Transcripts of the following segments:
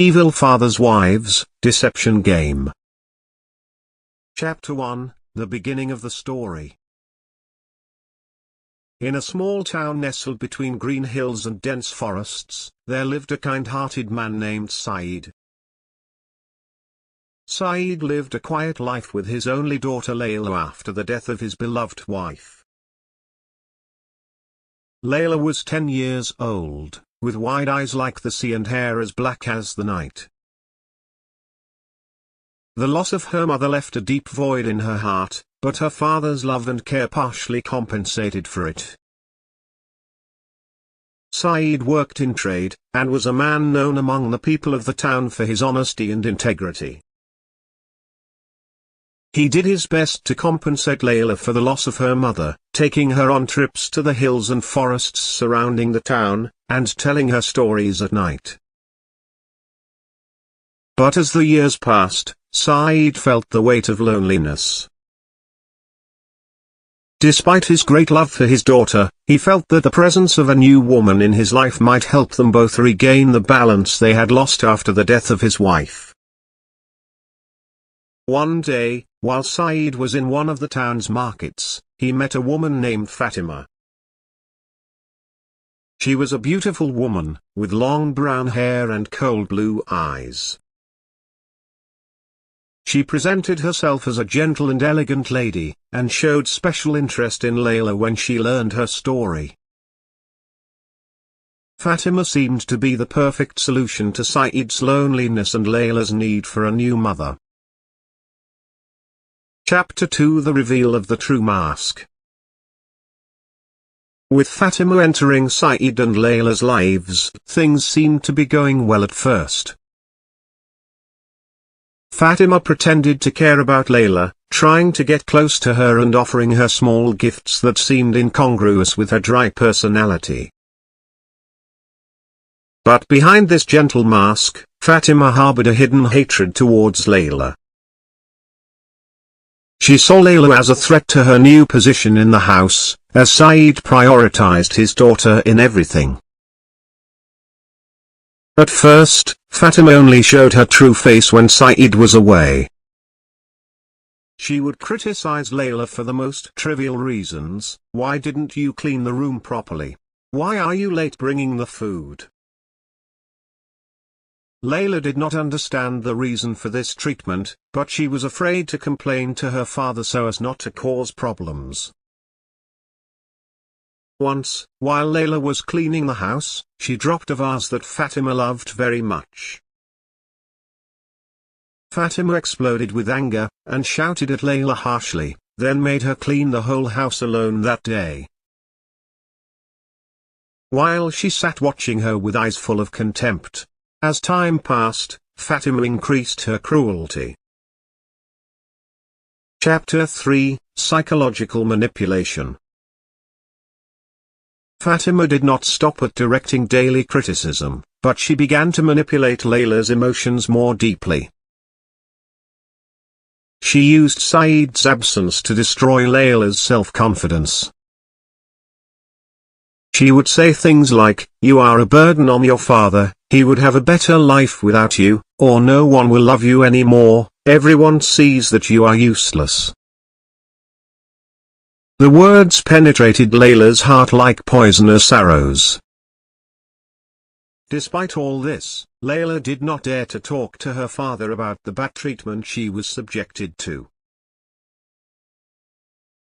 Evil Fathers' Wives, Deception Game. Chapter 1, The Beginning of the Story. In a small town nestled between green hills and dense forests, there lived a kind-hearted man named Saeed. Saeed lived a quiet life with his only daughter Layla after the death of his beloved wife. Layla was 10 years old, with wide eyes like the sea and hair as black as the night. The loss of her mother left a deep void in her heart, but her father's love and care partially compensated for it. Saeed worked in trade, and was a man known among the people of the town for his honesty and integrity. He did his best to compensate Layla for the loss of her mother, taking her on trips to the hills and forests surrounding the town, and telling her stories at night. But as the years passed, Saeed felt the weight of loneliness. Despite his great love for his daughter, he felt that the presence of a new woman in his life might help them both regain the balance they had lost after the death of his wife. One day, while Saeed was in one of the town's markets, he met a woman named Fatima. She was a beautiful woman, with long brown hair and cold blue eyes. She presented herself as a gentle and elegant lady, and showed special interest in Layla when she learned her story. Fatima seemed to be the perfect solution to Saeed's loneliness and Layla's need for a new mother. Chapter 2: The Reveal of the True Mask. With Fatima entering Saeed and Layla's lives, things seemed to be going well at first. Fatima pretended to care about Layla, trying to get close to her and offering her small gifts that seemed incongruous with her dry personality. But behind this gentle mask, Fatima harbored a hidden hatred towards Layla. She saw Layla as a threat to her new position in the house, as Saeed prioritized his daughter in everything. At first, Fatima only showed her true face when Saeed was away. She would criticize Layla for the most trivial reasons. Why didn't you clean the room properly? Why are you late bringing the food? Layla did not understand the reason for this treatment, but she was afraid to complain to her father so as not to cause problems. Once, while Layla was cleaning the house, she dropped a vase that Fatima loved very much. Fatima exploded with anger, and shouted at Layla harshly, then made her clean the whole house alone that day. While she sat watching her with eyes full of contempt, as time passed, Fatima increased her cruelty. Chapter 3: Psychological Manipulation. Fatima did not stop at directing daily criticism, but she began to manipulate Layla's emotions more deeply. She used Saeed's absence to destroy Layla's self-confidence. She would say things like, "You are a burden on your father, he would have a better life without you," or "No one will love you anymore, everyone sees that you are useless." The words penetrated Layla's heart like poisonous arrows. Despite all this, Layla did not dare to talk to her father about the bad treatment she was subjected to.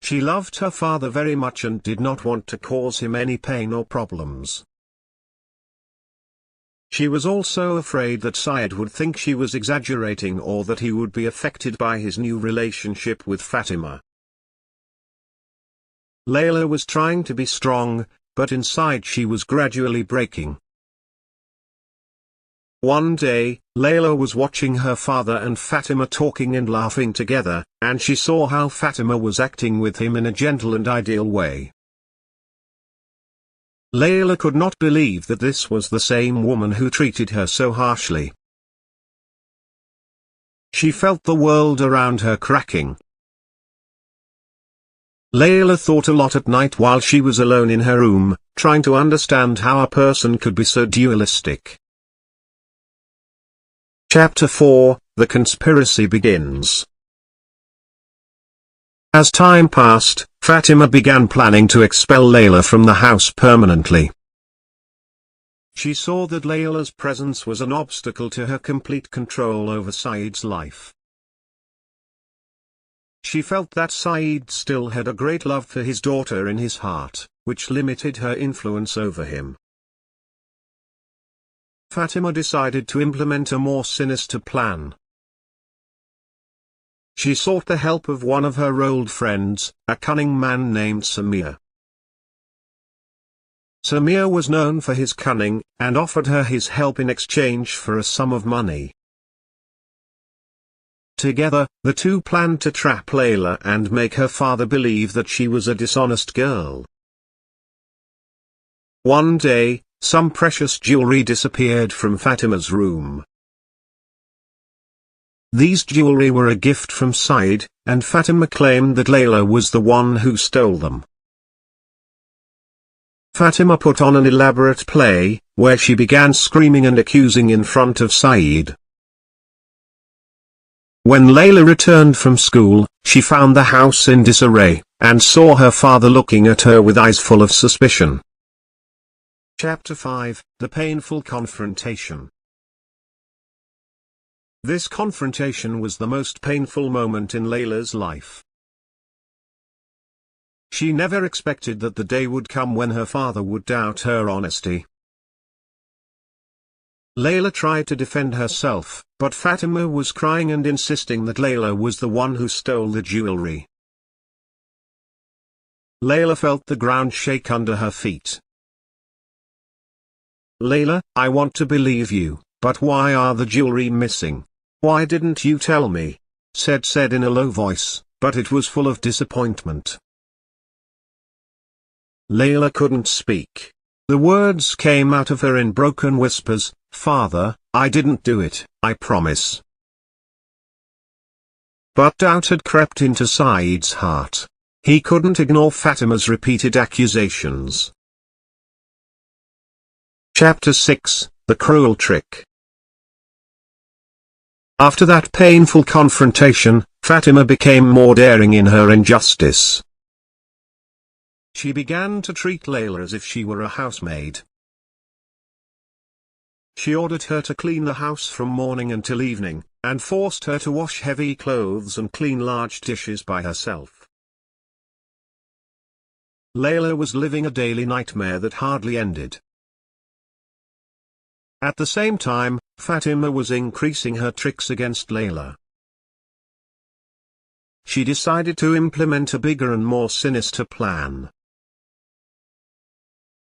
She loved her father very much and did not want to cause him any pain or problems. She was also afraid that Saeed would think she was exaggerating or that he would be affected by his new relationship with Fatima. Layla was trying to be strong, but inside she was gradually breaking. One day, Layla was watching her father and Fatima talking and laughing together, and she saw how Fatima was acting with him in a gentle and ideal way. Layla could not believe that this was the same woman who treated her so harshly. She felt the world around her cracking. Layla thought a lot at night while she was alone in her room, trying to understand how a person could be so dualistic. Chapter 4, The Conspiracy Begins. As time passed, Fatima began planning to expel Layla from the house permanently. She saw that Layla's presence was an obstacle to her complete control over Saeed's life. She felt that Saeed still had a great love for his daughter in his heart, which limited her influence over him. Fatima decided to implement a more sinister plan. She sought the help of one of her old friends, a cunning man named Samir. Samir was known for his cunning, and offered her his help in exchange for a sum of money. Together, the two planned to trap Layla and make her father believe that she was a dishonest girl. One day, some precious jewelry disappeared from Fatima's room. These jewelry were a gift from Saeed, and Fatima claimed that Layla was the one who stole them. Fatima put on an elaborate play, where she began screaming and accusing in front of Saeed. When Layla returned from school, she found the house in disarray, and saw her father looking at her with eyes full of suspicion. Chapter 5, The Painful Confrontation. This confrontation was the most painful moment in Layla's life. She never expected that the day would come when her father would doubt her honesty. Layla tried to defend herself, but Fatima was crying and insisting that Layla was the one who stole the jewelry. Layla felt the ground shake under her feet. "Layla, I want to believe you, but why are the jewelry missing? Why didn't you tell me?" said in a low voice, but it was full of disappointment. Layla couldn't speak. The words came out of her in broken whispers. "Father, I didn't do it, I promise." But doubt had crept into Saeed's heart. He couldn't ignore Fatima's repeated accusations. Chapter 6, The Cruel Trick. After that painful confrontation, Fatima became more daring in her injustice. She began to treat Layla as if she were a housemaid. She ordered her to clean the house from morning until evening, and forced her to wash heavy clothes and clean large dishes by herself. Layla was living a daily nightmare that hardly ended. At the same time, Fatima was increasing her tricks against Layla. She decided to implement a bigger and more sinister plan.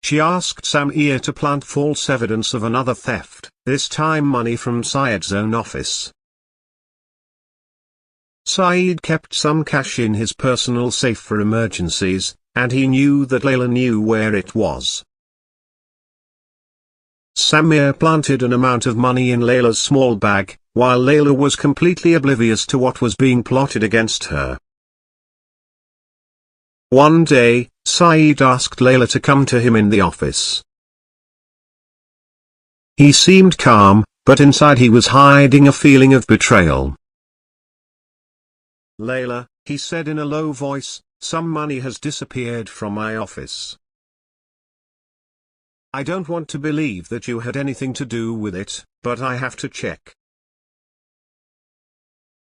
She asked Samir to plant false evidence of another theft, this time money from Saeed's own office. Saeed kept some cash in his personal safe for emergencies, and he knew that Layla knew where it was. Samir planted an amount of money in Layla's small bag, while Layla was completely oblivious to what was being plotted against her. One day, Saeed asked Layla to come to him in the office. He seemed calm, but inside he was hiding a feeling of betrayal. "Layla," he said in a low voice, "some money has disappeared from my office. I don't want to believe that you had anything to do with it, but I have to check."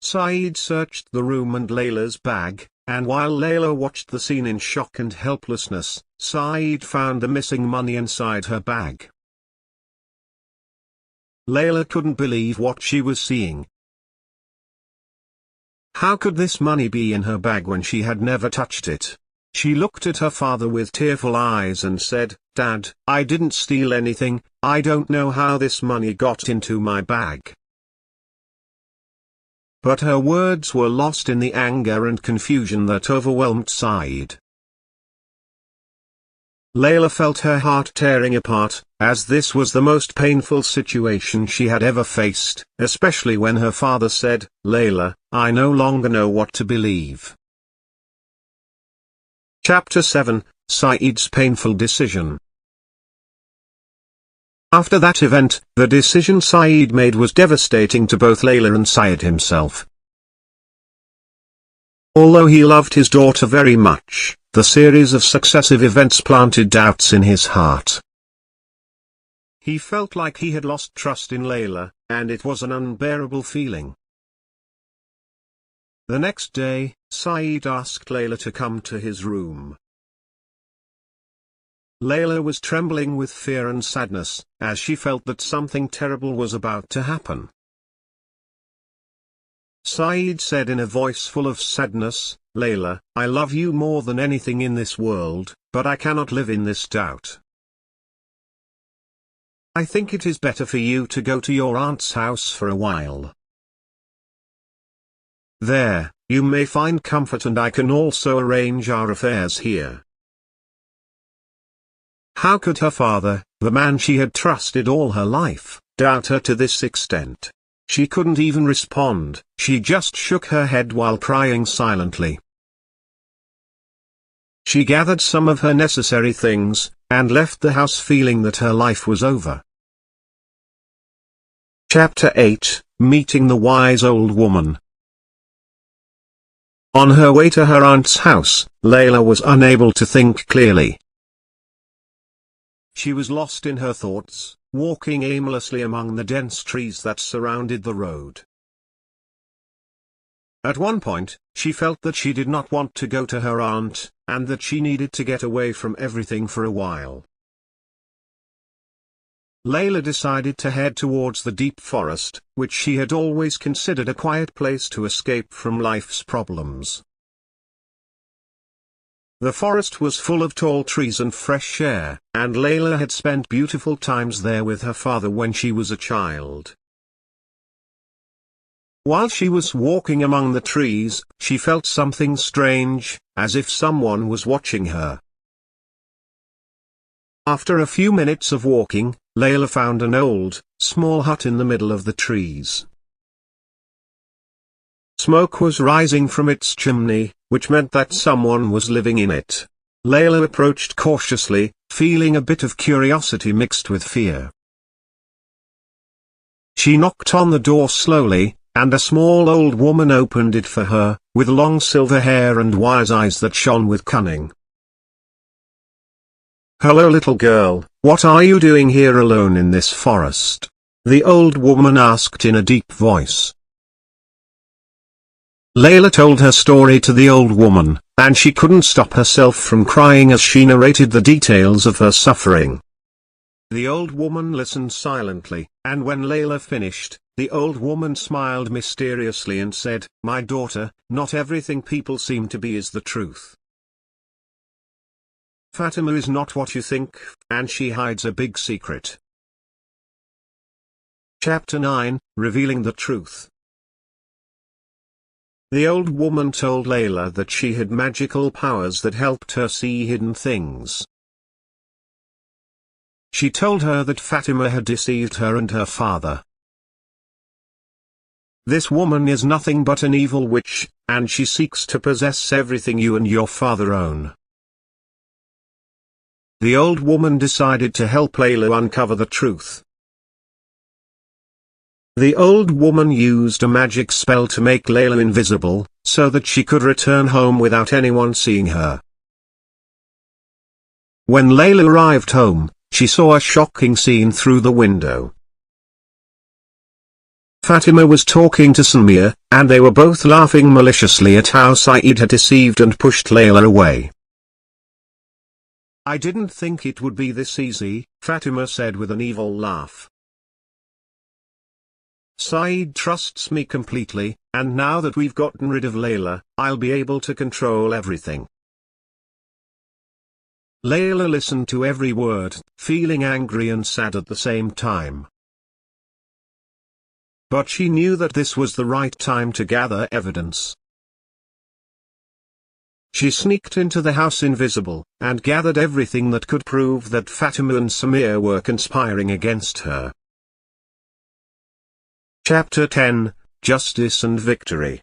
Saeed searched the room and Layla's bag, and while Layla watched the scene in shock and helplessness, Saeed found the missing money inside her bag. Layla couldn't believe what she was seeing. How could this money be in her bag when she had never touched it? She looked at her father with tearful eyes and said, "Dad, I didn't steal anything, I don't know how this money got into my bag." But her words were lost in the anger and confusion that overwhelmed Saeed. Layla felt her heart tearing apart, as this was the most painful situation she had ever faced, especially when her father said, "Layla, I no longer know what to believe." Chapter 7, Saeed's Painful Decision. After that event, the decision Saeed made was devastating to both Layla and Saeed himself. Although he loved his daughter very much, the series of successive events planted doubts in his heart. He felt like he had lost trust in Layla, and it was an unbearable feeling. The next day, Saeed asked Layla to come to his room. Layla was trembling with fear and sadness, as she felt that something terrible was about to happen. Saeed said in a voice full of sadness, "Layla, I love you more than anything in this world, but I cannot live in this doubt. I think it is better for you to go to your aunt's house for a while. There, you may find comfort, and I can also arrange our affairs here." How could her father, the man she had trusted all her life, doubt her to this extent? She couldn't even respond, she just shook her head while crying silently. She gathered some of her necessary things, and left the house feeling that her life was over. Chapter 8, Meeting the Wise Old Woman. On her way to her aunt's house, Layla was unable to think clearly. She was lost in her thoughts, walking aimlessly among the dense trees that surrounded the road. At one point, she felt that she did not want to go to her aunt, and that she needed to get away from everything for a while. Layla decided to head towards the deep forest, which she had always considered a quiet place to escape from life's problems. The forest was full of tall trees and fresh air, and Layla had spent beautiful times there with her father when she was a child. While she was walking among the trees, she felt something strange, as if someone was watching her. After a few minutes of walking, Layla found an old, small hut in the middle of the trees. Smoke was rising from its chimney, which meant that someone was living in it. Layla approached cautiously, feeling a bit of curiosity mixed with fear. She knocked on the door slowly, and a small old woman opened it for her, with long silver hair and wise eyes that shone with cunning. "Hello, little girl, what are you doing here alone in this forest?" the old woman asked in a deep voice. Layla told her story to the old woman, and she couldn't stop herself from crying as she narrated the details of her suffering. The old woman listened silently, and when Layla finished, the old woman smiled mysteriously and said, "My daughter, not everything people seem to be is the truth. Fatima is not what you think, and she hides a big secret." Chapter 9, Revealing the Truth. The old woman told Layla that she had magical powers that helped her see hidden things. She told her that Fatima had deceived her and her father. "This woman is nothing but an evil witch, and she seeks to possess everything you and your father own." The old woman decided to help Layla uncover the truth. The old woman used a magic spell to make Layla invisible, so that she could return home without anyone seeing her. When Layla arrived home, she saw a shocking scene through the window. Fatima was talking to Samir, and they were both laughing maliciously at how Saeed had deceived and pushed Layla away. "I didn't think it would be this easy," Fatima said with an evil laugh. "Saeed trusts me completely, and now that we've gotten rid of Layla, I'll be able to control everything." Layla listened to every word, feeling angry and sad at the same time. But she knew that this was the right time to gather evidence. She sneaked into the house invisible, and gathered everything that could prove that Fatima and Samir were conspiring against her. Chapter 10, Justice and Victory.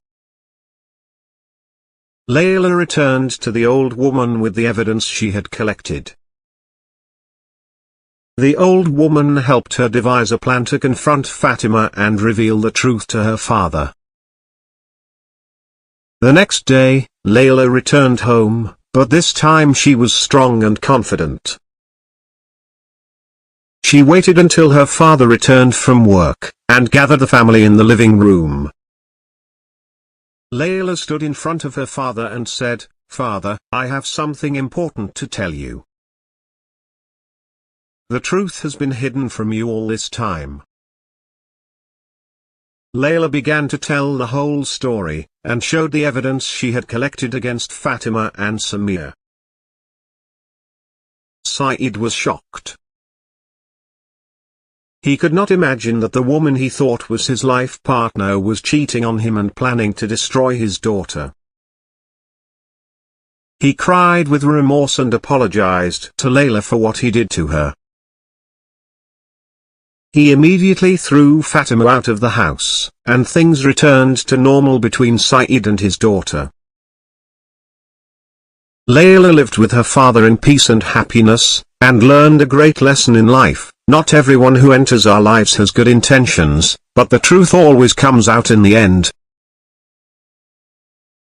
Layla returned to the old woman with the evidence she had collected. The old woman helped her devise a plan to confront Fatima and reveal the truth to her father. The next day, Layla returned home, but this time she was strong and confident. She waited until her father returned from work, and gathered the family in the living room. Layla stood in front of her father and said, "Father, I have something important to tell you. The truth has been hidden from you all this time." Layla began to tell the whole story, and showed the evidence she had collected against Fatima and Samir. Saeed was shocked. He could not imagine that the woman he thought was his life partner was cheating on him and planning to destroy his daughter. He cried with remorse and apologized to Layla for what he did to her. He immediately threw Fatima out of the house, and things returned to normal between Saeed and his daughter. Layla lived with her father in peace and happiness, and learned a great lesson in life. Not everyone who enters our lives has good intentions, but the truth always comes out in the end.